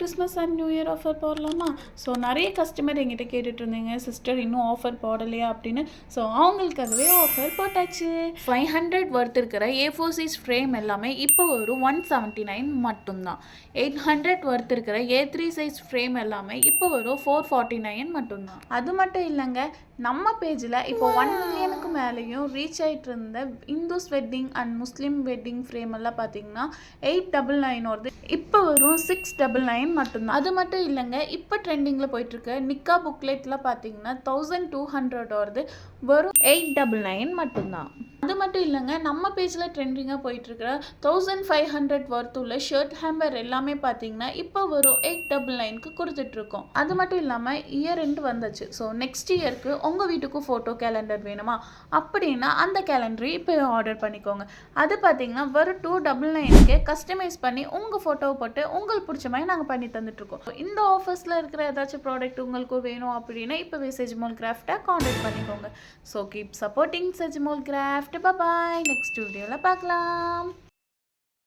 Christmas and new year offer போடலாமா? So நிறைய customer எங்கிட்ட கேட்டுட்டு இருந்தீங்க, சிஸ்டர் இன்னும் ஆஃபர் போடலையா அப்படின்னு. ஸோ அவங்களுக்காகவே ஆஃபர் போட்டாச்சு. 500 ஒர்த் இருக்கிற A4 சைஸ் ஃப்ரேம் எல்லாமே இப்போ ஒரு 179 மட்டும்தான். 800 ஒர்த் இருக்கிற A3 சைஸ் ஃப்ரேம் எல்லாமே இப்போ ஒரு 449 மட்டும்தான். அது மட்டும் இல்லைங்க, நம்ம பேஜில் இப்போ 1 மில்லியனுக்கு மேலேயும் ரீச் ஆகிட்டு இருந்த Hindus wedding and Muslim wedding frame எல்லாம் பார்த்தீங்கன்னா 899 வருது. இப்போ வரும் 699 மட்டும்தான். அது மட்டும் இல்லைங்க, இப்போ ட்ரெண்டிங்கில் போயிட்டுருக்க நிக்கா புக்லெட்லாம் பார்த்தீங்கன்னா 1200 வருது, வரும் 899 மட்டும்தான். அது மட்டும் இல்லைங்க, நம்ம பேஜில் ட்ரெண்டிங்காக போயிட்டுருக்கிற 1500 ஒர்த் உள்ள ஷர்ட் ஹேம்பர் எல்லாமே பார்த்தீங்கன்னா இப்போ வரும் 899க்கு கொடுத்துட்ருக்கோம். அது மட்டும் இல்லாமல் இயர் எண்ட் வந்துச்சு. ஸோ நெக்ஸ்ட் இயருக்கு உங்கள் வீட்டுக்கு ஃபோட்டோ கேலண்டர் வேணுமா அப்படின்னா அந்த கேலண்டரை இப்போ ஆர்டர் பண்ணிக்கோங்க. அது பார்த்தீங்கன்னா வரும் 299க்கு கஸ்டமைஸ் பண்ணி உங்கள் ஃபோட்டோவை போட்டு உங்களுக்கு பிடிச்ச மாதிரி நாங்கள் பண்ணி தந்துட்டுருக்கோம். இந்த ஆஃபர்ஸில் இருக்கிற ஏதாச்சும் ப்ராடக்ட் உங்களுக்கு வேணும் அப்படின்னா இப்போவே சஜ்மோல் கிராஃப்டை காண்டாக்ட் பண்ணிக்கோங்க. So keep supporting Sajmol craft. Bye bye. Next video la பார்க்கலாம்.